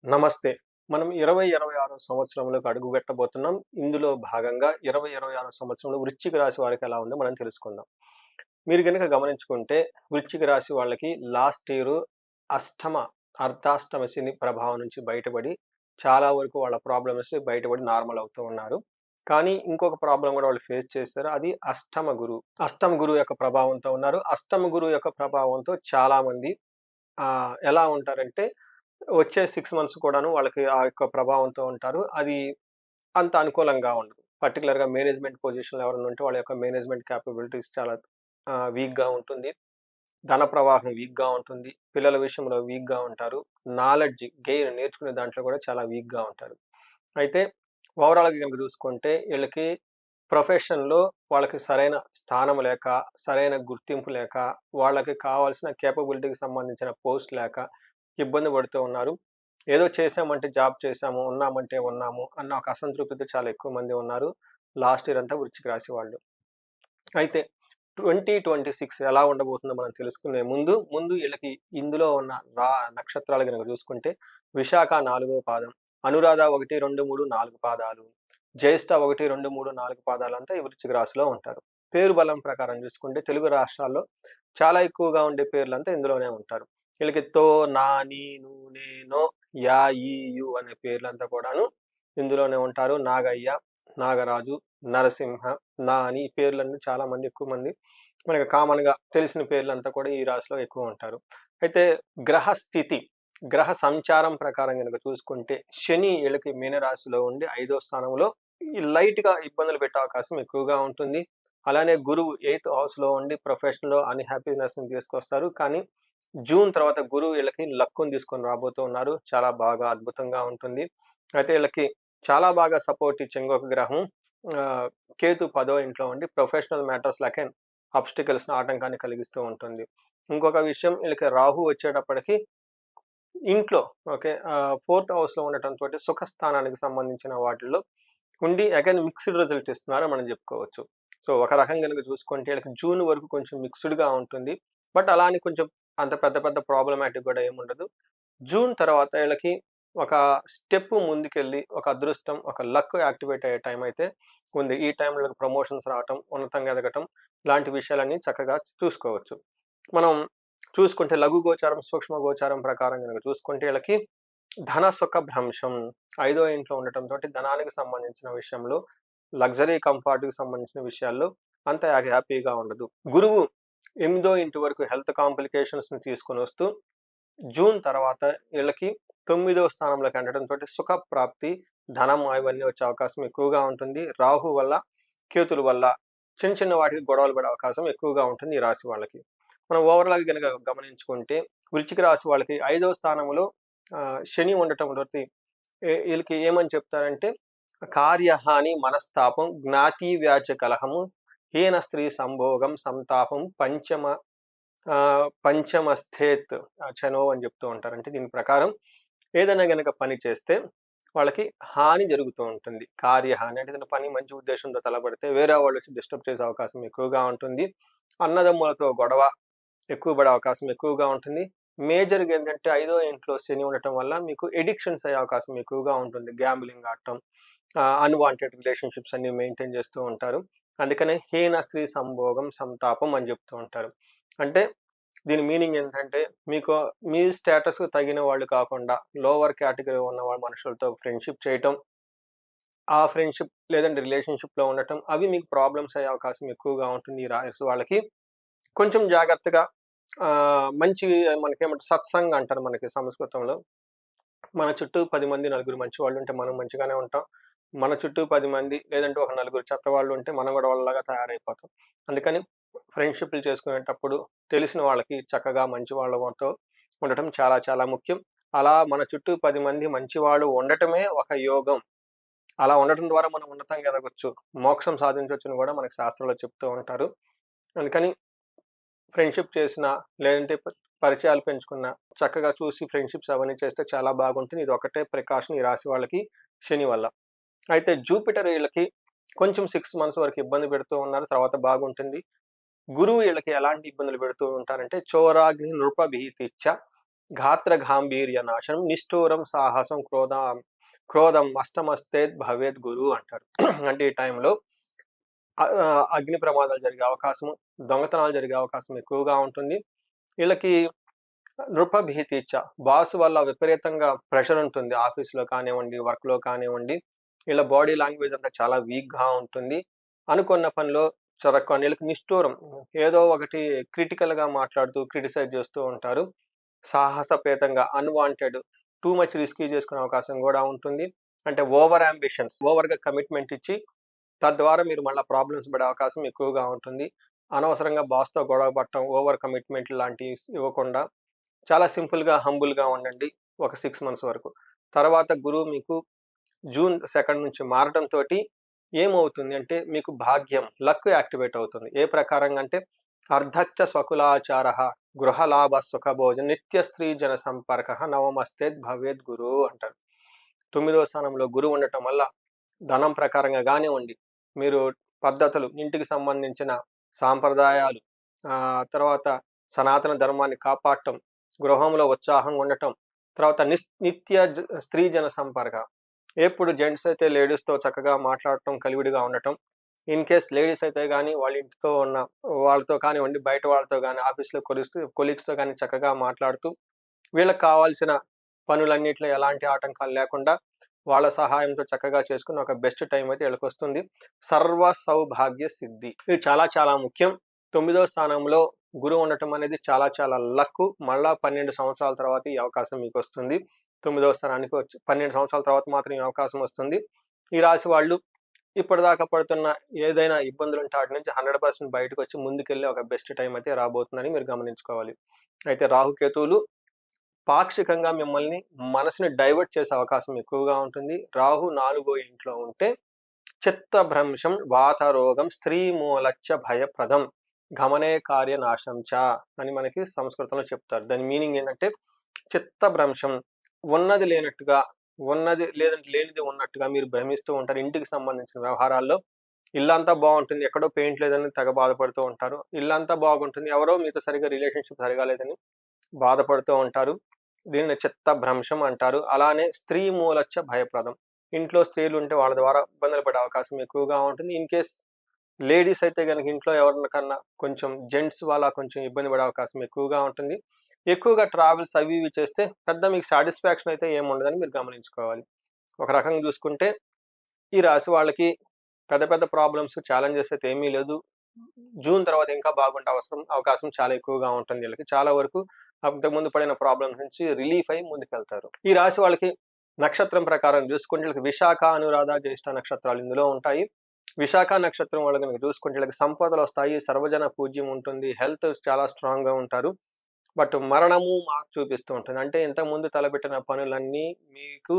నమస్తే. మనం 2026 సంవత్సరంలోకి అడుగుపెట్టబోతున్నాం. ఇందులో భాగంగా 2026 సంవత్సరంలో వృశ్చిక రాశి వారికి ఎలా ఉందో మనం తెలుసుకుందాం. మీరు గనుక గమనించుకుంటే వృశ్చిక రాశి వాళ్ళకి లాస్ట్ ఇయరు అష్టమ, అర్ధాష్టమ శని ప్రభావం నుంచి బయటపడి చాలా వరకు వాళ్ళ ప్రాబ్లమ్స్ బయటపడి నార్మల్ అవుతూ ఉన్నారు. కానీ ఇంకొక ప్రాబ్లమ్ గూడా వాళ్ళు ఫేస్ చేశారు. అది అష్టమ గురువు. అష్టమ గురువు యొక్క ప్రభావంతో ఉన్నారు. అష్టమ గురువు యొక్క ప్రభావంతో చాలామంది ఎలా ఉంటారంటే వచ్చే 6 మంత్స్ కూడాను వాళ్ళకి ఆ యొక్క ప్రభావంతో ఉంటారు. అది అంత అనుకూలంగా ఉండదు. పర్టిక్యులర్‌గా మేనేజ్‌మెంట్ పొజిషన్‌లో ఎవరైనా ఉంటే వాళ్ళ యొక్క మేనేజ్‌మెంట్ కేపబిలిటీస్ చాలా వీక్‌గా ఉంటుంది. ధన ప్రవాహం వీక్‌గా ఉంటుంది. పిల్లల విషయంలో వీక్‌గా ఉంటారు. నాలెడ్జ్ గెయిన్ నేర్చుకునే దాంట్లో కూడా చాలా వీక్‌గా ఉంటారు. అయితే ఓవరాల్‌గా గనుక చూసుకుంటే ఈళ్ళకి ప్రొఫెషన్‌లో వాళ్ళకి సరైన స్థానం లేక, సరైన గుర్తింపు లేక, వాళ్ళకి కావాల్సిన కేపబిలిటీకి సంబంధించిన పోస్ట్ లేక ఇబ్బంది పడుతూ ఉన్నారు. ఏదో చేసామంటే జాబ్ చేసాము, ఉన్నామంటే ఉన్నాము అన్న ఒక అసంతృప్తితో చాలా ఎక్కువ మంది ఉన్నారు. లాస్ట్ ఇయర్ అంతా వృశ్చిక రాశి వాళ్ళు. అయితే 2026 ఎలా ఉండబోతుందో మనం తెలుసుకునే ముందు ఈళ్ళకి ఇందులో ఉన్న నక్షత్రాలు గనుక చూసుకుంటే విశాఖ 4వ పాదం, అనురాధ 1, 2, 3, 4 పాదాలు, జ్యేష్ఠ 1, 2, 3, 4 పాదాలంతా ఈ వృశ్చిక రాశిలో ఉంటారు. పేరు బలం ప్రకారం చూసుకుంటే తెలుగు రాష్ట్రాల్లో చాలా ఎక్కువగా ఉండే పేర్లంతా ఇందులోనే ఉంటారు. వీళ్ళకి తో, నా, నీ, ను, నే, నో, యా, ఈ, యు అనే పేర్లంతా కూడాను ఇందులోనే ఉంటారు. నాగయ్య, నాగరాజు, నరసింహ, నాని ఈ పేర్లన్నీ చాలా మంది ఎక్కువ మంది మనకి కామన్‌గా తెలిసిన పేర్లంతా కూడా ఈ రాశిలో ఎక్కువ ఉంటారు. అయితే గ్రహ స్థితి, గ్రహ సంచారం ప్రకారం గనుక చూసుకుంటే శని ఈళ్ళకి మీనరాశిలో ఉండి 5వ స్థానంలో ఈ లైట్‌గా ఇబ్బందులు పెట్టే అవకాశం ఎక్కువగా ఉంటుంది. అలానే గురువు 8థ్ హౌస్‌లో ఉండి ప్రొఫెషన్‌లో అన్‌హ్యాపీనెస్‌ని తీసుకొస్తారు. కానీ జూన్ తర్వాత గురువు ఈళ్ళకి లక్కుని తీసుకొని రాబోతూ ఉన్నారు. చాలా బాగా అద్భుతంగా ఉంటుంది. అయితే ఈళ్ళకి చాలా బాగా సపోర్ట్ ఇచ్చే ఇంకొక గ్రహం కేతు 10వ ఇంట్లో ఉండి ప్రొఫెషనల్ మ్యాటర్స్ లైక్ ఆబ్స్టికల్స్‌ని ఆటంకాన్ని కలిగిస్తూ ఉంటుంది. ఇంకొక విషయం ఈళ్ళకి రాహు వచ్చేటప్పటికి ఇంట్లో ఓకే. 4థ్ హౌస్‌లో ఉండటంతోటి సుఖస్థానానికి సంబంధించిన వాటిల్లో ఉండి అగైన్ మిక్స్డ్ రిజల్ట్ ఇస్తున్నారని మనం చెప్పుకోవచ్చు. సో, ఒక రకంగా గనుక చూసుకుంటే ఈళ్ళకి జూన్ వరకు కొంచెం మిక్స్డ్‌గా ఉంటుంది. బట్ అలా అని కొంచెం అంత పెద్ద పెద్ద ప్రాబ్లమాటిక్ గూడా ఏముండదు. జూన్ తర్వాత ఈళ్ళకి ఒక స్టెప్ ముందుకెళ్ళి, ఒక అదృష్టం, ఒక లక్ యాక్టివేట్ అయ్యే టైం అయితే ఉంది. ఈ టైంలో ప్రమోషన్స్ రావటం, ఉన్నతంగా ఎదగటం లాంటి విషయాలన్నీ చక్కగా చూసుకోవచ్చు. మనం చూసుకుంటే లఘు గోచారం, సూక్ష్మ గోచారం ప్రకారం గనుక చూసుకుంటే ఈళ్ళకి ధన సుఖ భ్రంశం 5వ ఇంట్లో ఉండటంతోటి ధనానికి సంబంధించిన విషయంలో, లగ్జరీ కంఫర్ట్‌కి సంబంధించిన విషయాల్లో అంత హ్యాపీగా ఉండదు. గురువు 8దో ఇంటి వరకు హెల్త్ కాంప్లికేషన్స్‌ని తీసుకొనొస్తూ జూన్ తర్వాత ఈళ్ళకి 9వ స్థానంలోకి ఎళ్ళడంతోటి సుఖ ప్రాప్తి, ధనం ఇవన్నీ వచ్చే అవకాశం ఎక్కువగా ఉంటుంది. రాహు వల్ల, కేతుల వల్ల చిన్న చిన్న వాటికి గొడవలు పడే అవకాశం ఎక్కువగా ఉంటుంది ఈ రాశి వాళ్ళకి. మనం ఓవరాల్‌గా గనక గమనించుకుంటే వృశ్చిక రాశి వాళ్ళకి 5వ స్థానంలో శని ఉండటం తోటి ఈళ్ళకి ఏమని చెప్తారంటే కార్యహాని, మనస్తాపం, జ్ఞాతి వ్యాజ్య కలహము, హీన స్త్రీ సంభోగం, సంతాపం, పంచమస్థేత్ చనో అని చెప్తూ ఉంటారు. అంటే దీని ప్రకారం ఏదైనా గనక పని చేస్తే వాళ్ళకి హాని జరుగుతూ ఉంటుంది. కార్యహాని అంటే ఏదైనా పని మంచి ఉద్దేశంతో తలపెడితే వేరే వాళ్ళొచ్చి డిస్టర్బ్ చేసే అవకాశం ఎక్కువగా ఉంటుంది. అన్నదమ్ములతో గొడవ ఎక్కువ పడే అవకాశం ఎక్కువగా ఉంటుంది. మేజర్‌గా ఏంటంటే 5దో ఇంట్లో శని ఉండటం వల్ల మీకు అడిక్షన్స్ అయ్యే అవకాశం ఎక్కువగా ఉంటుంది. గ్యాంబ్లింగ్ ఆడటం, అన్‌వాంటెడ్ రిలేషన్‌షిప్స్ అన్నీ మెయింటైన్ చేస్తూ ఉంటారు. అందుకనే హీన స్త్రీ సంభోగం, సంతాపం అని చెప్తూ ఉంటారు. అంటే దీని మీనింగ్ ఏంటంటే మీకు మీ స్టేటస్‌కి తగిన వాళ్ళు కాకుండా లోవర్ కేటగరీ ఉన్న మనుషులతో ఫ్రెండ్‌షిప్ చేయటం, ఆ ఫ్రెండ్‌షిప్ లేదంటే రిలేషన్‌షిప్‌లో ఉండటం అవి మీకు ప్రాబ్లమ్స్ అయ్యే అవకాశం ఎక్కువగా ఉంటుంది ఈ రాశి వాళ్ళకి. కొంచెం జాగ్రత్తగా మంచి మనకేమంటారు సత్సంగ్ అంటారు మనకి సంస్కృతంలో. మన చుట్టూ 10 మంది, నలుగురు మంచివాళ్ళుంటే మనం మంచిగానే ఉంటాం. మన చుట్టూ 10 మంది లేదంటే ఒక నలుగురు చెత్తవాళ్ళుంటే మనం గూడా వాళ్ళలాగా తయారైపోతాం. అందుకని ఫ్రెండ్‌షిప్‌లు చేసుకునేటప్పుడు తెలిసిన వాళ్ళకి చక్కగా మంచి వాళ్ళతో ఉండటం చాలా చాలా ముఖ్యం. అలా మన చుట్టూ 10 మంది మంచివాళ్ళు ఉండటమే ఒక యోగం. అలా ఉండటం ద్వారా మనం ఉన్నతంగా ఎదగొచ్చు. మోక్షం సాధించొచ్చని గూడా మనకు శాస్త్రంలో చెప్తూ ఉంటారు. అందుకని ఫ్రెండ్‌షిప్ చేసినా, లేదంటే పరిచయాలు పెంచుకున్నా, చక్కగా చూసి ఫ్రెండ్‌షిప్స్ అవన్నీ చేస్తే చాలా బాగుంటుంది. ఇదొక్కటే ప్రికాషన్ ఈ రాశి వాళ్ళకి శని వల్ల. అయితే జూపిటర్ ఈళ్ళకి కొంచెం 6 మంత్స్ వరకు ఇబ్బంది పెడుతూ ఉన్నారు. తర్వాత బాగుంటుంది. గురువు ఈళ్ళకి ఎలాంటి ఇబ్బందులు పెడుతూ ఉంటారంటే చోరాగ్ని నృపభీతిచ్చ గాత్ర గాంభీర్య నాశనం, నిష్ఠూరం సాహసం, క్రోధం అష్టమస్తేత్ భవేత్ గురు అంటారు. అంటే ఈ టైంలో అగ్ని ప్రమాదాలు జరిగే అవకాశము, దొంగతనాలు జరిగే అవకాశం ఎక్కువగా ఉంటుంది. వీళ్ళకి నృపభీతిచ్చ, బాస్ వల్ల విపరీతంగా ప్రెషర్ ఉంటుంది. ఆఫీస్‌లో కానివ్వండి, వర్క్‌లో కానివ్వండి. వీళ్ళ బాడీ లాంగ్వేజ్ అంతా చాలా వీక్‌గా ఉంటుంది. అనుకున్న పనిలో చొరక్క వీళ్ళకి నిష్ఠూరం, ఏదో ఒకటి క్రిటికల్‌గా మాట్లాడుతూ క్రిటిసైజ్ చేస్తూ ఉంటారు. సాహసపేతంగా అన్‌వాంటెడ్, టూ మచ్ రిస్కీ చేసుకునే అవకాశం గూడా ఉంటుంది. అంటే ఓవర్ యాంబిషన్స్, ఓవర్‌గా కమిట్మెంట్ ఇచ్చి తద్వారా మీరు మళ్ళా ప్రాబ్లమ్స్ పడే అవకాశం ఎక్కువగా ఉంటుంది. అనవసరంగా బాస్‌తో గొడవ పడటం, ఓవర్ కమిట్మెంట్ లాంటివి ఇవ్వకుండా చాలా సింపుల్‌గా, హంబుల్‌గా ఉండండి ఒక 6 మంత్స్ వరకు. తర్వాత గురువు మీకు జూన్ 2 నుంచి మారటంతోటి ఏమవుతుంది అంటే మీకు భాగ్యం, లక్ యాక్టివేట్ అవుతుంది. ఏ ప్రకారంగా అంటే అర్ధచ్చ స్వకులాచారః, గృహలాభ సుఖభోజన, నిత్య స్త్రీ జన సంపర్కః, నవమస్తేత్ భవేత్ గురు అంటారు. 9వ స్థానంలో గురువు ఉండటం వల్ల ధనం ప్రకారంగా గానివ్వండి, మీరు పద్ధతులు, ఇంటికి సంబంధించిన సాంప్రదాయాలు, తర్వాత సనాతన ధర్మాన్ని కాపాడటం, గృహంలో ఉత్సాహంగా ఉండటం, తర్వాత నిత్య స్త్రీ జన సంపర్క, ఎప్పుడు జెంట్స్ అయితే లేడీస్‌తో చక్కగా మాట్లాడటం, కలివిడిగా ఉండటం. ఇన్ కేస్ లేడీస్ అయితే గాని వాళ్ళ ఇంటితో ఉన్న వాళ్ళతో కానివ్వండి, బయట వాళ్ళతో గాని, ఆఫీస్‌లో కొలీగ్స్‌తో గాని చక్కగా మాట్లాడుతూ, వీళ్ళకి కావాల్సిన పనులన్నిట్లో ఎలాంటి ఆటంకాలు లేకుండా వాళ్ళ సహాయంతో చక్కగా చేసుకుని ఒక బెస్ట్ టైం అయితే వీళ్ళకొస్తుంది. సర్వ సౌభాగ్య సిద్ధి. ఇది చాలా చాలా ముఖ్యం. 9వ స్థానంలో గురువు ఉండటం అనేది చాలా చాలా లక్కు. మళ్ళా 12 సంవత్సరాల తర్వాత ఈ అవకాశం మీకొస్తుంది. 9వ స్థానానికి వచ్చి 12 సంవత్సరాల తర్వాత మాత్రం ఈ అవకాశం వస్తుంది. ఈ రాశి వాళ్ళు ఇప్పటిదాకా పడుతున్న ఏదైనా ఇబ్బందులుంటే ఆటి నుంచి 100% బయటకొచ్చి ముందుకెళ్ళే ఒక బెస్ట్ టైం అయితే రాబోతుందని మీరు గమనించుకోవాలి. అయితే రాహుకేతువులు పాక్షికంగా మిమ్మల్ని మనసుని డైవర్ట్ చేసే అవకాశం ఎక్కువగా ఉంటుంది. రాహు 4వ ఇంట్లో ఉంటే చిత్తభ్రంశం, వాతరోగం, స్త్రీమూలచ్చ భయప్రదం, గమనే కార్యనాశం చ అని మనకి సంస్కృతంలో చెప్తారు. దాని మీనింగ్ ఏంటంటే చిత్తభ్రంశం, ఉన్నది లేనట్టుగా, ఉన్నది లేదంటే లేనిది ఉన్నట్టుగా మీరు భ్రమిస్తూ ఉంటారు. ఇంటికి సంబంధించిన వ్యవహారాల్లో ఇల్లంతా బాగుంటుంది, ఎక్కడో పెయింట్ లేదని తెగ బాధపడుతూ ఉంటారు. ఇల్లంతా బాగుంటుంది, ఎవరో మీతో సరిగ్గా రిలేషన్‌షిప్ సరిగా లేదని బాధపడుతూ ఉంటారు. దీనిని చిత్తభ్రంశం అంటారు. అలానే స్త్రీ మూలచ్చ భయప్రదం. ఇంట్లో స్త్రీలుంటే వాళ్ళ ద్వారా ఇబ్బందులు పడే అవకాశం ఎక్కువగా ఉంటుంది. ఇన్ కేస్ లేడీస్ అయితే గనక ఇంట్లో ఎవరికన్నా కొంచెం జెంట్స్ వల్ల కొంచెం ఇబ్బంది పడే అవకాశం ఎక్కువగా ఉంటుంది. ఎక్కువగా ట్రావెల్స్ అవి ఇవి చేస్తే పెద్ద మీకు సాటిస్ఫాక్షన్ అయితే ఏముండదని మీరు గమనించుకోవాలి. ఒక రకంగా చూసుకుంటే ఈ రాశి వాళ్ళకి పెద్ద పెద్ద ప్రాబ్లమ్స్, ఛాలెంజెస్ అయితే ఏమీ లేదు. జూన్ తర్వాత ఇంకా బాగుండే అవకాశం చాలా ఎక్కువగా ఉంటుంది వీళ్ళకి. చాలా వరకు అంతకుముందు పడిన ప్రాబ్లమ్స్ నుంచి రిలీఫ్ అయ్యి ముందుకెళ్తారు. ఈ రాశి వాళ్ళకి నక్షత్రం ప్రకారం చూసుకుంటే వీళ్ళకి విశాఖ, అనురాధ, జ్యేష్ఠ నక్షత్రాలు ఇందులో ఉంటాయి. విశాఖ నక్షత్రం వాళ్ళు గనుక చూసుకుంటే వీళ్ళకి సంపదలొస్తాయి, సర్వజన పూజ్యం ఉంటుంది, హెల్త్ చాలా స్ట్రాంగ్‌గా ఉంటారు. బట్ మరణము మార్క్ చూపిస్తూ ఉంటుంది. అంటే ఇంతకుముందు తలపెట్టిన పనులన్నీ మీకు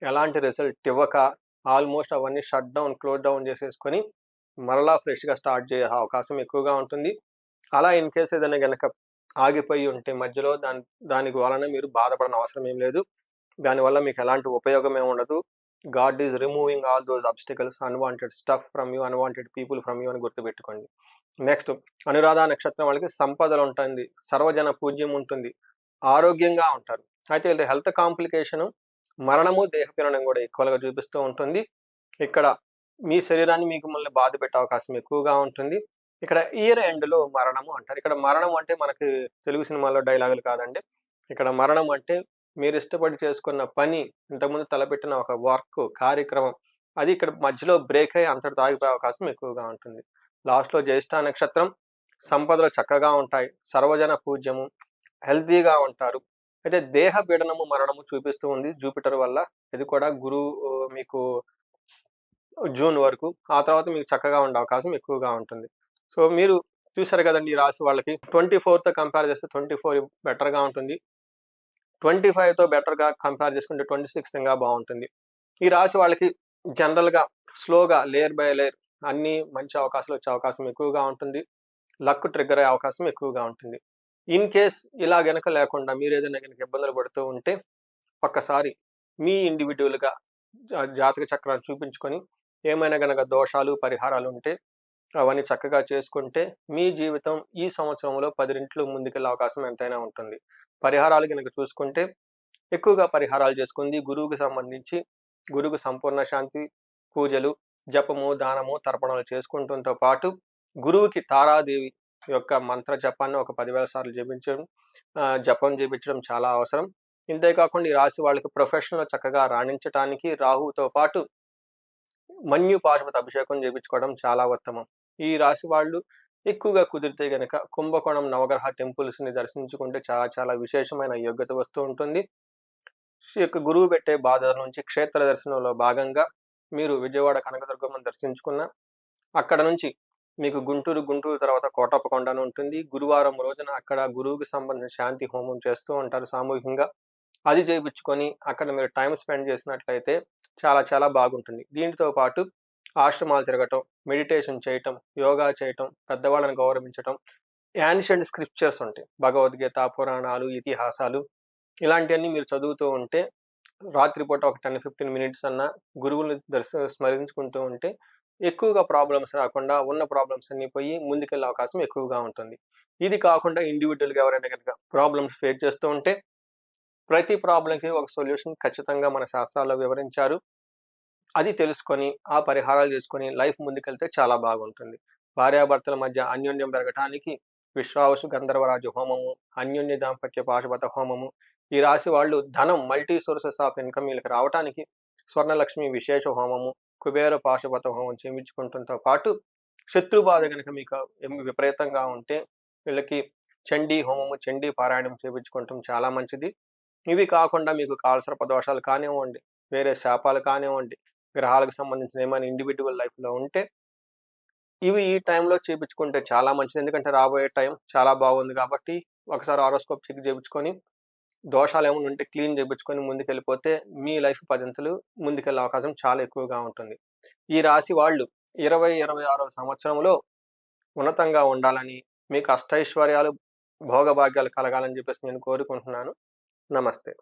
ఎలాంటి రిజల్ట్ ఇవ్వక ఆల్మోస్ట్ అవన్నీ క్లోజ్ డౌన్ చేసేసుకొని మరలా ఫ్రెష్‌గా స్టార్ట్ చేసే అవకాశం ఎక్కువగా ఉంటుంది. అలా ఇన్ కేస్ ఏదైనా గనక ఆగిపోయి ఉంటే మధ్యలో దానికి వలన మీరు బాధపడనవసరం అవసరం ఏం లేదు. దానివల్ల మీకు ఎలాంటి ఉపయోగం ఏమి ఉండదు. God is removing all those obstacles, unwanted stuff from you, unwanted people from you అని గుర్తుపెట్టుకోండి. నెక్స్ట్ అనురాధ నక్షత్రం వాళ్ళకి సంపదలుంటుంది, సర్వజన పూజ్యం ఉంటుంది, ఆరోగ్యంగా ఉంటారు. అయితే వీళ్ళ హెల్త్ కాంప్లికేషను మరణము, దేహపీడనం కూడా ఈక్వల్‌గా చూపిస్తూ ఉంటుంది. ఇక్కడ మీ శరీరాన్ని మీకు మళ్ళీ బాధ పెట్టే అవకాశం ఎక్కువగా ఉంటుంది. ఇక్కడ ఇయర్ ఎండ్‌లో మరణము అంటారు. ఇక్కడ మరణం అంటే మనకి తెలుగు సినిమాల్లో డైలాగులు కాదండి. ఇక్కడ మరణం అంటే మీరు ఇష్టపడి చేసుకున్న పని, ఇంతకుముందు తలపెట్టిన ఒక కార్యక్రమం, అది ఇక్కడ మధ్యలో బ్రేక్ అయ్యి అంతటితో ఆగిపోయే అవకాశం ఎక్కువగా ఉంటుంది. లాస్ట్‌లో జ్యేష్ఠ నక్షత్రం, సంపదలు చక్కగా ఉంటాయి, సర్వజన పూజ్యము, హెల్తీగా ఉంటారు. అయితే దేహ పీడనము, మరణము చూపిస్తూ ఉంది జూపిటర్ వల్ల. ఇది కూడా మీకు జూన్ వరకు. ఆ తర్వాత మీకు చక్కగా ఉండే అవకాశం ఎక్కువగా ఉంటుంది. సో, మీరు చూసారు కదండీ! ఈ రాశి వాళ్ళకి 24తో కంపేర్ చేస్తే 24 బెటర్‌గా ఉంటుంది. 25తో బెటర్‌గా కంపేర్ చేసుకుంటే 26 ఇంకా బావుంటుంది. ఈ రాశి వాళ్ళకి జనరల్‌గా స్లోగా లేయర్ బై లేయర్ అన్నీ మంచి అవకాశాలు వచ్చే అవకాశం ఎక్కువగా ఉంటుంది. లక్ ట్రిగ్గర్ అయ్యే అవకాశం ఎక్కువగా ఉంటుంది. ఇన్ కేస్ ఇలా గనక లేకుండా మీరేదైనా గనక ఇబ్బందులు పడుతూ ఉంటే ఒక్కసారి మీ ఇండివిడ్యువల్‌గా జాతక చక్రాన్ని చూపించుకొని ఏమైనా గనక దోషాలు, పరిహారాలు ఉంటే అవన్నీ చక్కగా చేసుకుంటే మీ జీవితం ఈ సంవత్సరంలో 10 రెట్లు ముందుకెళ్ళే అవకాశం ఎంతైనా ఉంటుంది. పరిహారాలు గనుక చూసుకుంటే ఎక్కువగా పరిహారాలు చేసుకుంది గురువుకి సంబంధించి గురువుకు సంపూర్ణ శాంతి పూజలు, జపము, దానము, తర్పణాలు చేసుకుంటంతో పాటు గురువుకి తారాదేవి యొక్క మంత్ర జపాన్ని ఒక 10,000 సార్లు జపం చేపించడం చాలా అవసరం. ఇంతే కాకుండా ఈ రాశి వాళ్ళకి ప్రొఫెషన్‌లో చక్కగా రాణించటానికి రాహువుతో పాటు మన్యు పాశుపత అభిషేకం చేపించుకోవడం చాలా ఉత్తమం. ఈ రాశి వాళ్ళు ఎక్కువగా కుదిరితే గనక కుంభకోణం నవగ్రహ టెంపుల్స్‌ని దర్శించుకుంటే చాలా చాలా విశేషమైన యోగ్యత వస్తూ ఉంటుంది. ఈ యొక్క గురువు పెట్టే బాధల నుంచి క్షేత్ర దర్శనంలో భాగంగా మీరు విజయవాడ కనకదుర్గమ్మని దర్శించుకున్న అక్కడ నుంచి మీకు గుంటూరు తర్వాత కోటప్పకొండ అని ఉంటుంది. గురువారం రోజున అక్కడ గురువుకి సంబంధించిన శాంతి హోమం చేస్తూ ఉంటారు సామూహికంగా. అది చేపించుకొని అక్కడ మీరు టైమ్ స్పెండ్ చేసినట్లయితే చాలా చాలా బాగుంటుంది. దీనితో పాటు ఆశ్రమాలు తిరగటం, మెడిటేషన్ చేయటం, యోగా చేయటం, పెద్దవాళ్ళని గౌరవించటం, యాన్షియంట్ స్క్రిప్చర్స్ ఉంటాయి. భగవద్గీత, పురాణాలు, ఇతిహాసాలు ఇలాంటివన్నీ మీరు చదువుతూ ఉంటే రాత్రిపూట ఒక 10-15 మినిట్స్ అన్నా గురువుని స్మరించుకుంటూ ఉంటే ఎక్కువగా ప్రాబ్లమ్స్ రాకుండా ఉన్న ప్రాబ్లమ్స్ అన్నీ పోయి ముందుకెళ్ళే అవకాశం ఎక్కువగా ఉంటుంది. ఇది కాకుండా ఇండివిడ్యువల్‌గా ఎవరైనా గనుక ప్రాబ్లమ్స్ ఫేస్ చేస్తూ ఉంటే ప్రతి ప్రాబ్లమ్‌కి ఒక సొల్యూషన్ ఖచ్చితంగా మన శాస్త్రాల్లో వివరించారు. అది తెలుసుకొని, ఆ పరిహారాలు చేసుకొని లైఫ్ ముందుకెళ్తే చాలా బాగుంటుంది. భార్యాభర్తల మధ్య అన్యోన్యం పెరగటానికి విశ్వావసు గంధర్వరాజు హోమము, అన్యోన్య దాంపత్య పాశుపత హోమము, ఈ రాశి వాళ్ళు ధనం మల్టీ సోర్సెస్ ఆఫ్ ఇన్‌కమ్ వీళ్ళకి రావటానికి స్వర్ణలక్ష్మి విశేష హోమము, కుబేర పాశుపత హోమం చేయించుకుంటంతో పాటు శత్రు బాధ గనక మీకు విపరీతంగా ఉంటే వీళ్ళకి చండీ హోమము, చండీ పారాయణం చేపించుకోవటం చాలా మంచిది. ఇవి కాకుండా మీకు కాలసర్ప దోషాలు కానివ్వండి, వేరే శాపాలు కానివ్వండి, గ్రహాలకు సంబంధించిన ఏమైనా ఇండివిడ్యువల్ లైఫ్‌లో ఉంటే ఇవి ఈ టైంలో చేపించుకుంటే చాలా మంచిది. ఎందుకంటే రాబోయే టైం చాలా బాగుంది కాబట్టి ఒకసారి హారోస్కోప్ చెక్ చేపించుకొని దోషాలేమన్నా ఉంటే క్లీన్ చేపించుకొని ముందుకెళ్ళిపోతే మీ లైఫ్ పదింతలు ముందుకెళ్ళే అవకాశం చాలా ఎక్కువగా ఉంటుంది. ఈ రాశి వాళ్ళు 26వ సంవత్సరంలో ఉన్నతంగా ఉండాలని, మీకు అష్టైశ్వర్యాలు, భోగభాగ్యాలు కలగాలని చెప్పేసి నేను కోరుకుంటున్నాను. నమస్తే.